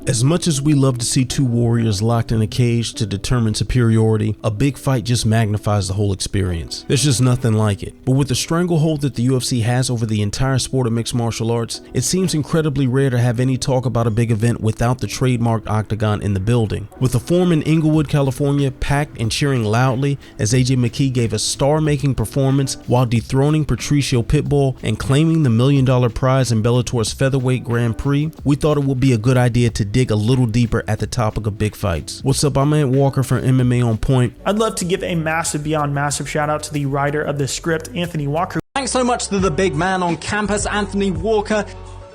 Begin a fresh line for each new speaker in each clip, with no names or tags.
As much as we love to see two warriors locked in a cage to determine superiority, a big fight just magnifies the whole experience. There's just nothing like it. But with the stranglehold that the UFC has over the entire sport of mixed martial arts, it seems incredibly rare to have any talk about a big event without the trademarked octagon in the building. With the forum in Inglewood, California, packed and cheering loudly as AJ McKee gave a star-making performance while dethroning Patricio Pitbull and claiming the $1 million prize in Bellator's featherweight Grand Prix, we thought it would be a good idea to dig a little deeper at the topic of big fights. What's up, I'm Ant Walker from MMA On Point.
I'd love to give a massive beyond massive shout out to the writer of the script, Anthony Walker.
Thanks so much to the big man on campus, Anthony Walker.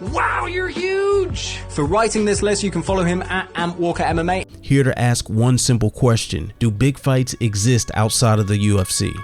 Wow, you're huge! For writing this list, you can follow him at Ant Walker MMA.
Here to ask one simple question: do big fights exist outside of the UFC?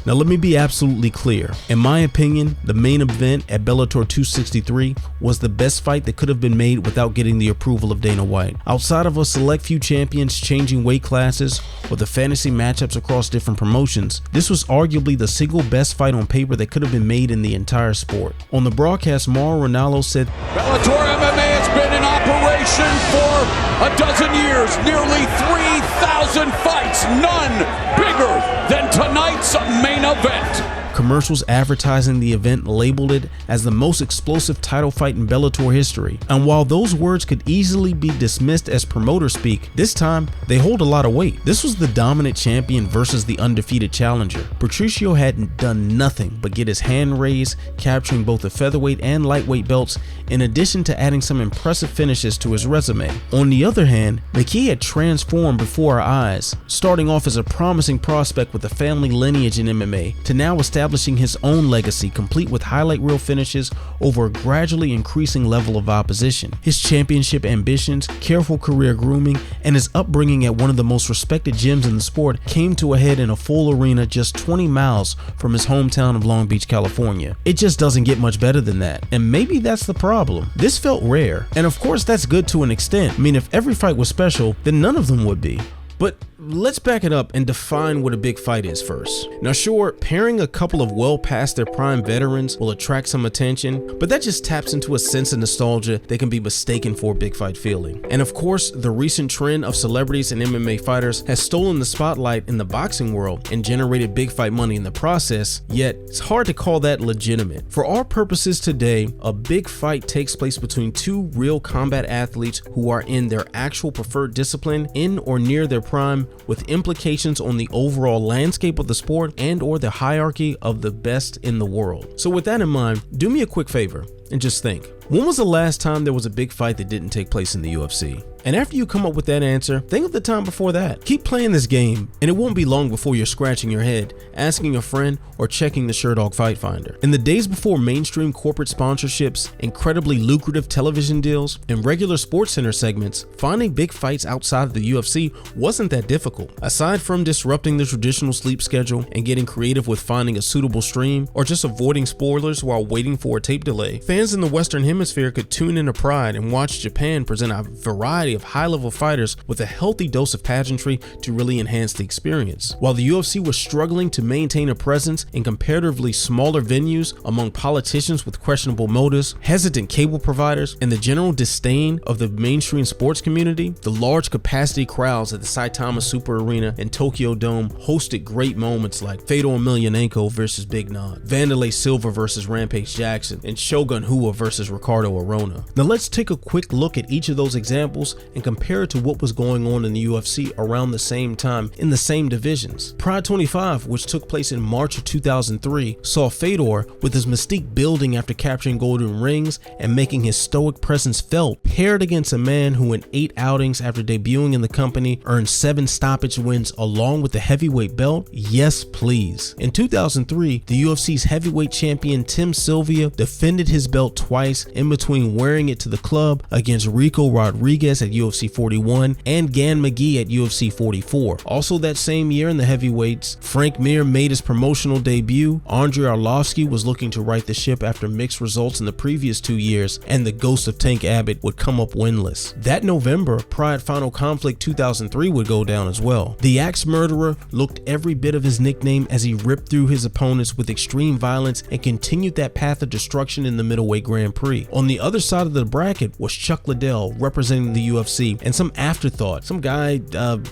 Now let me be absolutely clear. In my opinion, the main event at Bellator 263 was the best fight that could have been made without getting the approval of Dana White. Outside of a select few champions changing weight classes or the fantasy matchups across different promotions, this was arguably the single best fight on paper that could have been made in the entire sport. On the broadcast, Mauro Ranallo said,
Bellator MMA has been in operation for a dozen years, nearly 3,000 fights, none bigger than tonight's main event.
Commercials advertising the event labeled it as the most explosive title fight in Bellator history. And while those words could easily be dismissed as promoter speak, this time they hold a lot of weight. This was the dominant champion versus the undefeated challenger. Patricio had done nothing but get his hand raised, capturing both the featherweight and lightweight belts, in addition to adding some impressive finishes to his resume. On the other hand, McKee had transformed before our eyes, starting off as a promising prospect with a family lineage in MMA to now establishing his own legacy, complete with highlight reel finishes over a gradually increasing level of opposition. His championship ambitions, careful career grooming, and his upbringing at one of the most respected gyms in the sport came to a head in a full arena just 20 miles from his hometown of Long Beach, California. It just doesn't get much better than that, and maybe that's the problem. This felt rare, and of course that's good to an extent. I mean, if every fight was special, then none of them would be. But let's back it up and define what a big fight is first. Now sure, pairing a couple of well past their prime veterans will attract some attention, but that just taps into a sense of nostalgia that can be mistaken for a big fight feeling. And of course, the recent trend of celebrities and MMA fighters has stolen the spotlight in the boxing world and generated big fight money in the process, yet it's hard to call that legitimate. For our purposes today, a big fight takes place between two real combat athletes who are in their actual preferred discipline, in or near their prime, with implications on the overall landscape of the sport and or the hierarchy of the best in the world. So with that in mind, do me a quick favor and just think, when was the last time there was a big fight that didn't take place in the UFC? And after you come up with that answer, think of the time before that. Keep playing this game, and it won't be long before you're scratching your head, asking a friend, or checking the Sherdog Fight Finder. In the days before mainstream corporate sponsorships, incredibly lucrative television deals, and regular SportsCenter segments, finding big fights outside of the UFC wasn't that difficult. Aside from disrupting the traditional sleep schedule and getting creative with finding a suitable stream, or just avoiding spoilers while waiting for a tape delay, fans in the Western Hemisphere could tune into Pride and watch Japan present a variety of high-level fighters with a healthy dose of pageantry to really enhance the experience. While the UFC was struggling to maintain a presence in comparatively smaller venues among politicians with questionable motives, hesitant cable providers, and the general disdain of the mainstream sports community, the large capacity crowds at the Saitama Super Arena and Tokyo Dome hosted great moments like Fedor Emelianenko versus Big Nog, Vanderlei Silva versus Rampage Jackson, and Shogun Rua versus Ricardo Arona. Now let's take a quick look at each of those examples and compare it to what was going on in the UFC around the same time in the same divisions. Pride 25, which took place in March of 2003, saw Fedor with his mystique building after capturing golden rings and making his stoic presence felt, paired against a man who in 8 outings after debuting in the company earned 7 stoppage wins along with the heavyweight belt. Yes please. In 2003, the UFC's heavyweight champion Tim Sylvia defended his belt twice in between wearing it to the club against Rico Rodriguez at UFC 41 and Gan McKee at UFC 44. Also that same year in the heavyweights, Frank Mir made his promotional debut, Andrei Arlovski was looking to right the ship after mixed results in the previous 2 years, and the ghost of Tank Abbott would come up winless. That November, Pride Final Conflict 2003 would go down as well. The Axe Murderer looked every bit of his nickname as he ripped through his opponents with extreme violence and continued that path of destruction in the middleweight Grand Prix. On the other side of the bracket was Chuck Liddell representing the UFC, and some afterthought, some guy,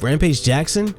Rampage Jackson,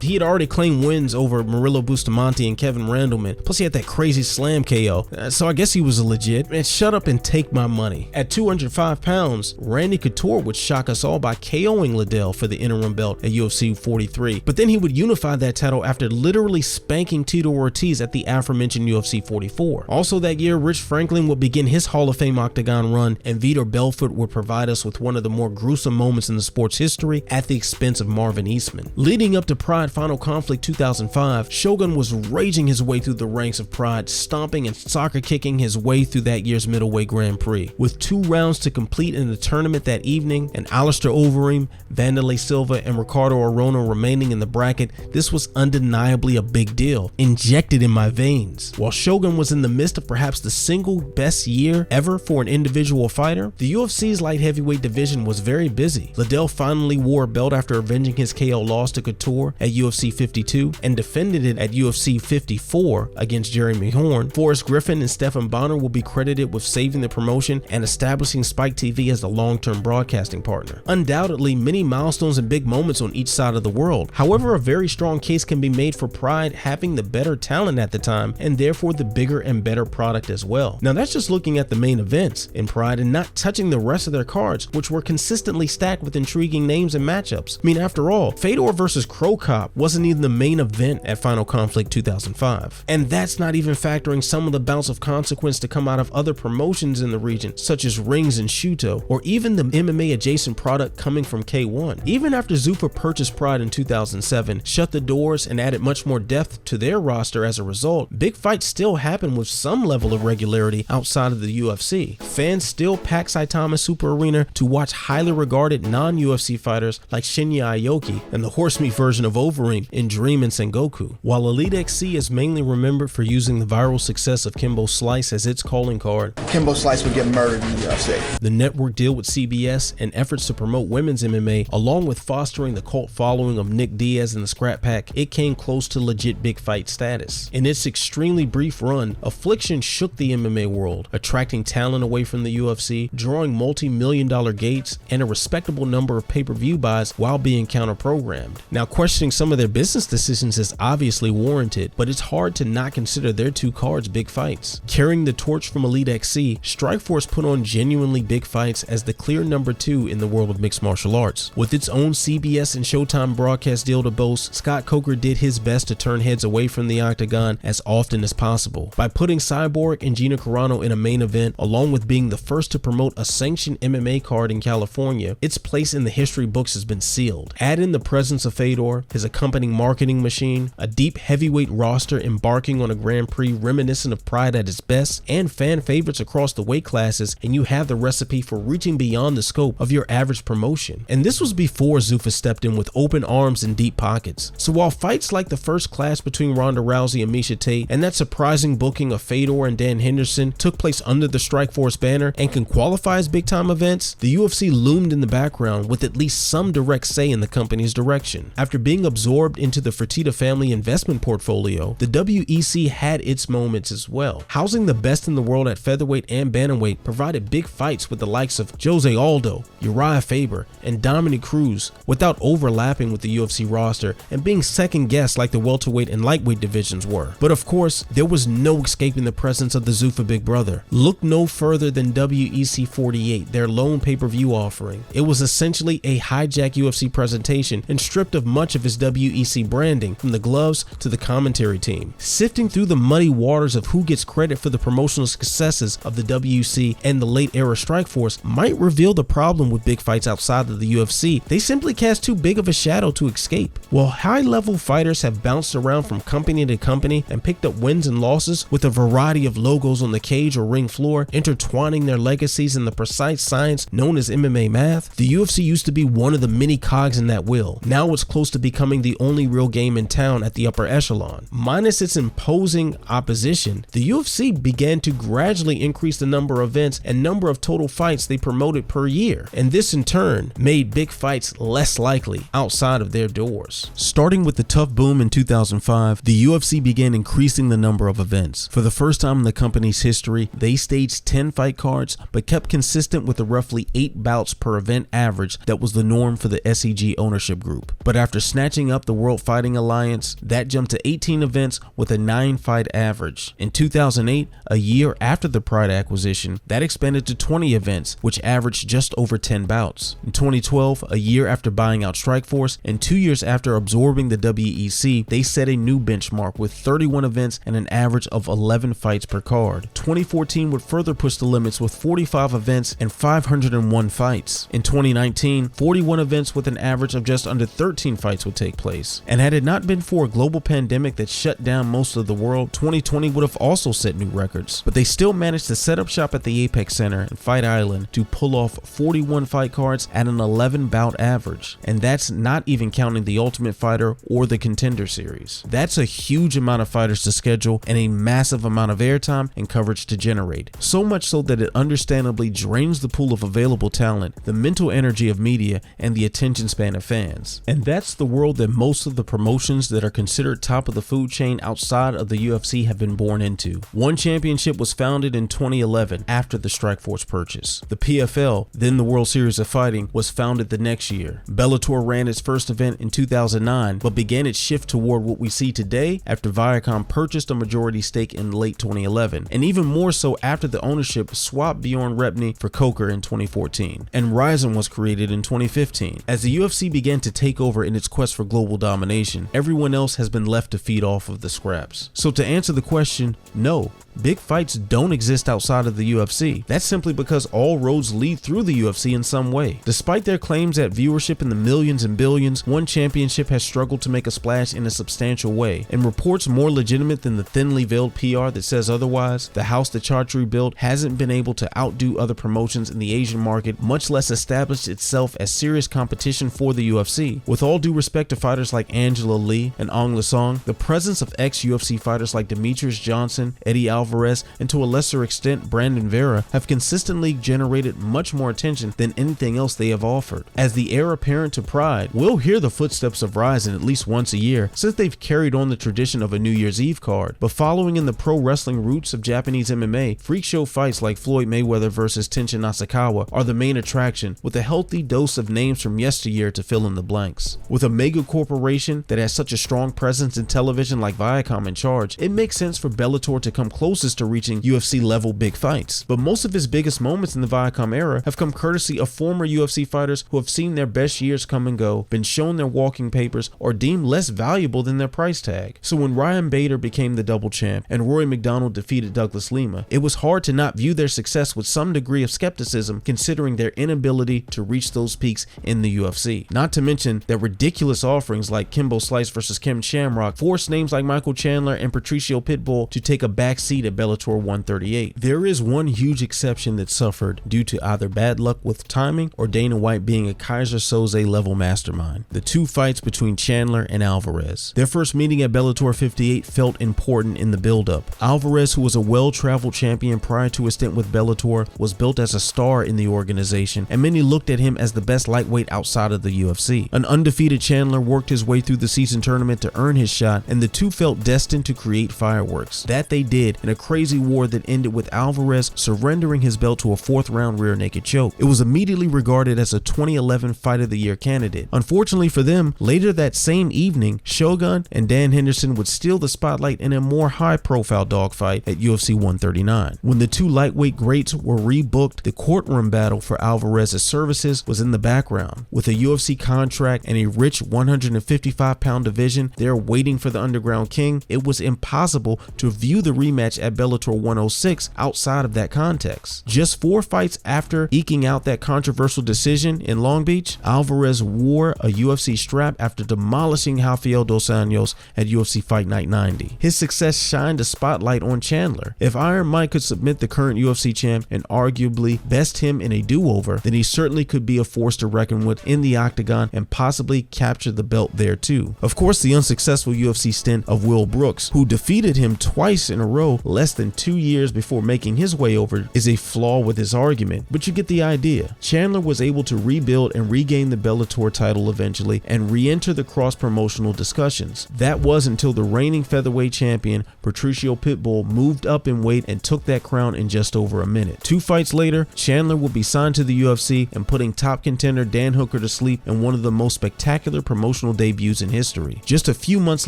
he had already claimed wins over Murillo Bustamante and Kevin Randleman. Plus he had that crazy slam KO. So I guess he was a legit. Man, shut up and take my money. At 205 pounds, Randy Couture would shock us all by KOing Liddell for the interim belt at UFC 43. But then he would unify that title after literally spanking Tito Ortiz at the aforementioned UFC 44. Also that year, Rich Franklin would begin his Hall of Fame octagon run, and Vitor Belfort would provide us with one of the more gruesome moments in the sport's history at the expense of Marvin Eastman. Leading up to Pride Final Conflict 2005, Shogun was raging his way through the ranks of Pride, stomping and soccer kicking his way through that year's middleweight Grand Prix. With 2 rounds to complete in the tournament that evening, and Alistair Overeem, Vanderlei Silva, and Ricardo Arona remaining in the bracket, this was undeniably a big deal, injected in my veins. While Shogun was in the midst of perhaps the single best year ever for an individual fighter, the UFC's light heavyweight division was very busy. Liddell finally wore a belt after avenging his KO loss to Couture at UFC 52 and defended it at UFC 54 against Jeremy Horn. Forrest Griffin and Stephan Bonner will be credited with saving the promotion and establishing Spike TV as the long-term broadcasting partner. Undoubtedly, many milestones and big moments on each side of the world. However, a very strong case can be made for Pride having the better talent at the time and therefore the bigger and better product as well. Now that's just looking at the main events in Pride and not touching the rest of their cards, which were consistently stacked with intriguing names and matchups. I mean, after all, Fedor versus Cro Cop wasn't even the main event at Final Conflict 2005. And that's not even factoring some of the bouts of consequence to come out of other promotions in the region, such as Rings and Shuto, or even the MMA adjacent product coming from K1. Even after Zuffa purchased Pride in 2007, shut the doors, and added much more depth to their roster as a result, big fights still happen with some level of regularity outside of the UFC. Fans still pack Saitama Super Arena to watch highly regarded non-UFC fighters like Shinya Aoki and the horse meat version of Overeem in Dream and Sengoku. While Elite XC is mainly remembered for using the viral success of Kimbo Slice as its calling card,
Kimbo Slice would get murdered in the UFC.
The network deal with CBS and efforts to promote women's MMA, along with fostering the cult following of Nick Diaz and the Scrap Pack, it came close to legit big fight status. In its extremely brief run, Affliction shook the MMA world, attracting talent away from the UFC, drawing multi-million-dollar gates, and a respectable number of pay-per-view buys while being counter-programmed. Now, questioning some of their business decisions is obviously warranted, but it's hard to not consider their 2 cards big fights. Carrying the torch from Elite XC, Strikeforce put on genuinely big fights as the clear number 2 in the world of mixed martial arts. With its own CBS and Showtime broadcast deal to boast, Scott Coker did his best to turn heads away from the octagon as often as possible. By putting Cyborg and Gina Carano in a main event, along with being the first to promote a sanctioned MMA card in California, its place in the history books has been sealed. Add in the presence of Fedor, his accompanying marketing machine, a deep heavyweight roster embarking on a Grand Prix reminiscent of Pride at its best, and fan favorites across the weight classes, and you have the recipe for reaching beyond the scope of your average promotion. And this was before Zuffa stepped in with open arms and deep pockets. So while fights like the first clash between Ronda Rousey and Miesha Tate and that surprising booking of Fedor and Dan Henderson took place under the Strikeforce banner and can qualify as big time events, the UFC loomed in the background with at least some direct say in the company's direction. After being absorbed into the Fertitta family investment portfolio, the WEC had its moments as well. Housing the best in the world at featherweight and bantamweight provided big fights with the likes of Jose Aldo, Uriah Faber, and Dominic Cruz without overlapping with the UFC roster and being second guessed like the welterweight and lightweight divisions were. But of course, there was no escaping the presence of the Zuffa Big Brother. Look no further than WEC 48, their lone pay-per-view offering. It was essentially a hijacked UFC presentation and stripped of much of its WEC branding, from the gloves to the commentary team. Sifting through the muddy waters of who gets credit for the promotional successes of the WEC and the late era Strikeforce might reveal the problem with big fights outside of the UFC. They simply cast too big of a shadow to escape. While high-level fighters have bounced around from company to company and picked up wins and losses with a variety of logos on the cage or ring floor, intertwining their legacies in the precise science known as MMA math, the UFC used to be one of the many cogs in that wheel. Now it's close to becoming the only real game in town at the upper echelon. Minus its imposing opposition, the UFC began to gradually increase the number of events and number of total fights they promoted per year, and this in turn made big fights less likely outside of their doors. Starting with the tough boom in 2005, the UFC began increasing the number of events. For the first time in the company's history, they staged 10 fight cards, but kept consistent with the roughly 8 bouts per event average that was the norm for the SEG ownership group. But after snatching up the World Fighting Alliance, that jumped to 18 events with a 9-fight average. In 2008, a year after the Pride acquisition, that expanded to 20 events, which averaged just over 10 bouts. In 2012, a year after buying out Strikeforce, and 2 years after absorbing the WEC, they set a new benchmark with 31 events and an average of 11 fights per card. 2014 would further push the limits with 45 events and 501 fights. In 2019, 41 events with an average of just under 13 fights would take place. And had it not been for a global pandemic that shut down most of the world, 2020 would have also set new records. But they still managed to set up shop at the Apex Center and Fight Island to pull off 41 fight cards at an 11 bout average. And that's not even counting the Ultimate Fighter or the Contender Series. That's a huge amount of fighters to schedule and a massive amount of airtime and coverage to generate. So much so that it understandably drains the pool of available talent, the mental energy of media, and the attention span of fans. And that's the world that most of the promotions that are considered top of the food chain outside of the UFC have been born into. One Championship was founded in 2011 after the Strikeforce purchase. The PFL, then the World Series of Fighting, was founded the next year. Bellator ran its first event in 2009, but began its shift toward what we see today after Viacom purchased a majority stake in late 2011, and even more so after the ownership swapped Bjorn Repny for Coker in 2014, and Ryzen was created in 2015. As the UFC began to take over in its quest for global domination, everyone else has been left to feed off of the scraps. So to answer the question, no, big fights don't exist outside of the UFC. That's simply because all roads lead through the UFC in some way. Despite their claims at viewership in the millions and billions, One Championship has struggled to make a splash in a substantial way, and reports more legitimate than the thinly veiled PR that says otherwise. The house that Chartreuse built hasn't been able to outdo other promotions in the Asian market, much less establish itself as serious competition for the UFC. With all due respect to fighters like Angela Lee and Ong Lasong, the presence of ex-UFC fighters like Demetrius Johnson, Eddie Alvarez, and to a lesser extent Brandon Vera have consistently generated much more attention than anything else they have offered. As the heir apparent to Pride, we'll hear the footsteps of Ryzen at least once a year since they've carried on the tradition of a New Year's Eve card, but following in the pro wrestling roots of Japanese MMA, freak show fights like Floyd Mayweather versus Tenshin Nasukawa are the main attraction, with a healthy dose of names from yesteryear to fill in the blanks. With a mega corporation that has such a strong presence in television like Viacom in charge, it makes sense for Bellator to come closest to reaching UFC level big fights. But most of his biggest moments in the Viacom era have come courtesy of former UFC fighters who have seen their best years come and go, been shown their walking papers, or deemed less valuable than their price tag. So when Ryan Bader became the double champ and Rory McDonald defeated Douglas Lima, it was hard to not view their success with some degree of skepticism considering their inability to reach those peaks in the UFC. Not to mention that ridiculous offerings like Kimbo Slice versus Ken Shamrock forced names like Michael Chandler and Patricio Pitbull to take a back seat at Bellator 138. There is one huge exception that suffered due to either bad luck with timing or Dana White being a Kaiser Soze level mastermind: the two fights between Chandler and Alvarez. Their first meeting at Bellator 58 felt important in the build-up. Alvarez, who was a well-traveled champion prior to his stint with Bellator, was built as a star in the organization, and many looked at him as the best lightweight outside of the UFC. An undefeated Chandler worked his way through the season tournament to earn his shot, and the two felt destined to create fireworks. That they did, and in a crazy war that ended with Alvarez surrendering his belt to a 4th round rear naked choke. It was immediately regarded as a 2011 Fight of the Year candidate. Unfortunately for them, later that same evening, Shogun and Dan Henderson would steal the spotlight in a more high-profile dogfight at UFC 139. When the two lightweight greats were rebooked, the courtroom battle for Alvarez's services was in the background. With a UFC contract and a rich 155-pound division there waiting for the Underground King, it was impossible to view the rematch at Bellator 106 outside of that context. Just 4 fights after eking out that controversial decision in Long Beach, Alvarez wore a UFC strap after demolishing Rafael dos Anjos at UFC Fight Night 90. His success shined a spotlight on Chandler. If Iron Mike could submit the current UFC champ and arguably best him in a do-over, then he certainly could be a force to reckon with in the octagon and possibly capture the belt there too. Of course, the unsuccessful UFC stint of Will Brooks, who defeated him twice in a row less than 2 years before making his way over, is a flaw with his argument, but you get the idea. Chandler was able to rebuild and regain the Bellator title eventually and re-enter the cross-promotional discussions. That was until the reigning featherweight champion Patricio Pitbull moved up in weight and took that crown in just over a minute. 2 fights later, Chandler will be signed to the UFC and putting top contender Dan Hooker to sleep in one of the most spectacular promotional debuts in history. Just a few months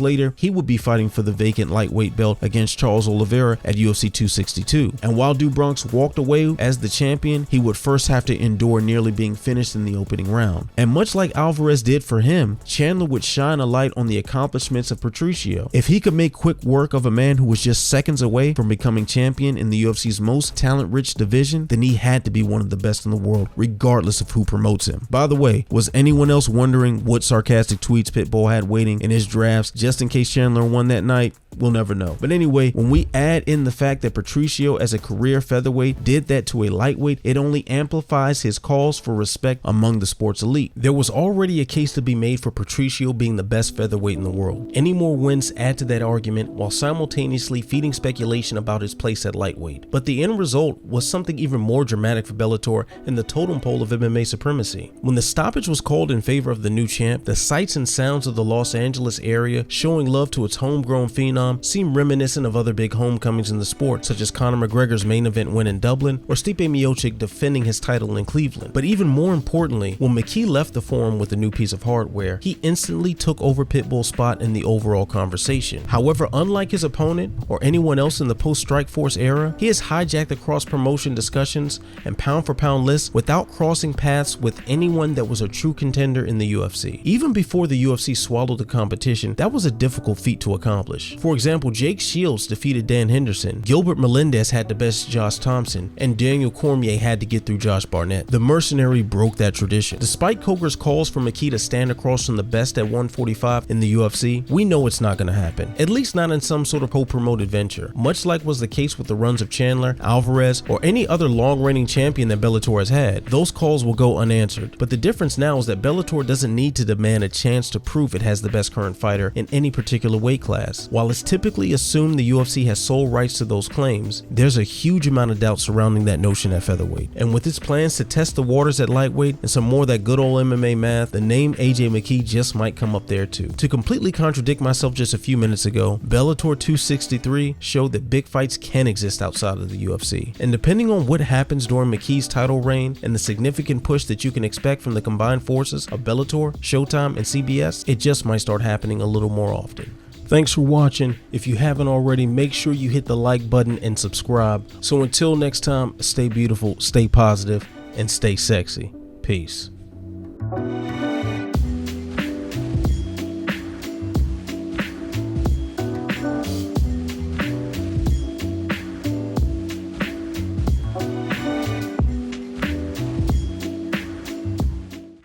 later, he would be fighting for the vacant lightweight belt against Charles Oliveira at UFC 262. And while Do Bronx walked away as the champion, he would first have to endure nearly being finished in the opening round. And much like Alvarez did for him, Chandler would shine a light on the accomplishments of Patricio. If he could make quick work of a man who was just seconds away from becoming champion in the UFC's most talent-rich division, then he had to be one of the best in the world, regardless of who promotes him. By the way, was anyone else wondering what sarcastic tweets Pitbull had waiting in his drafts just in case Chandler won that night? We'll never know. But anyway, when we add in the fact that Patricio as a career featherweight did that to a lightweight, it only amplifies his calls for respect among the sport's elite. There was already a case to be made for Patricio being the best featherweight in the world. Any more wins add to that argument while simultaneously feeding speculation about his place at lightweight. But the end result was something even more dramatic for Bellator in the totem pole of MMA supremacy. When the stoppage was called in favor of the new champ, the sights and sounds of the Los Angeles area showing love to its homegrown phenom seem reminiscent of other big homecomings in the sport, such as Conor McGregor's main event win in Dublin or Stipe Miocic defending his title in Cleveland. But even more importantly, when McKee left the forum with a new piece of hardware, he instantly took over Pitbull's spot in the overall conversation. However, unlike his opponent or anyone else in the post-Strikeforce era, he has hijacked the cross-promotion discussions and pound-for-pound lists without crossing paths with anyone that was a true contender in the UFC. Even before the UFC swallowed the competition, that was a difficult feat to accomplish. For example, Jake Shields defeated Dan Henderson, Gilbert Melendez had to best Josh Thompson, and Daniel Cormier had to get through Josh Barnett. The Mercenary broke that tradition. Despite Coker's calls for McKee to stand across from the best at 145 in the UFC, we know it's not going to happen, at least not in some sort of co-promoted venture. Much like was the case with the runs of Chandler, Alvarez, or any other long-reigning champion that Bellator has had, those calls will go unanswered. But the difference now is that Bellator doesn't need to demand a chance to prove it has the best current fighter in any particular weight class. While it's typically assumed the UFC has sole rights to those claims, there's a huge amount of doubt surrounding that notion at featherweight. And with its plans to test the waters at lightweight and some more of that good old MMA math, the name AJ McKee just might come up there too. To completely contradict myself just a few minutes ago, Bellator 263 showed that big fights can exist outside of the UFC. And depending on what happens during McKee's title reign and the significant push that you can expect from the combined forces of Bellator, Showtime, and CBS, it just might start happening a little more often. Thanks for watching. If you haven't already, make sure you hit the like button and subscribe. So until next time, stay beautiful, stay positive, and stay sexy. Peace.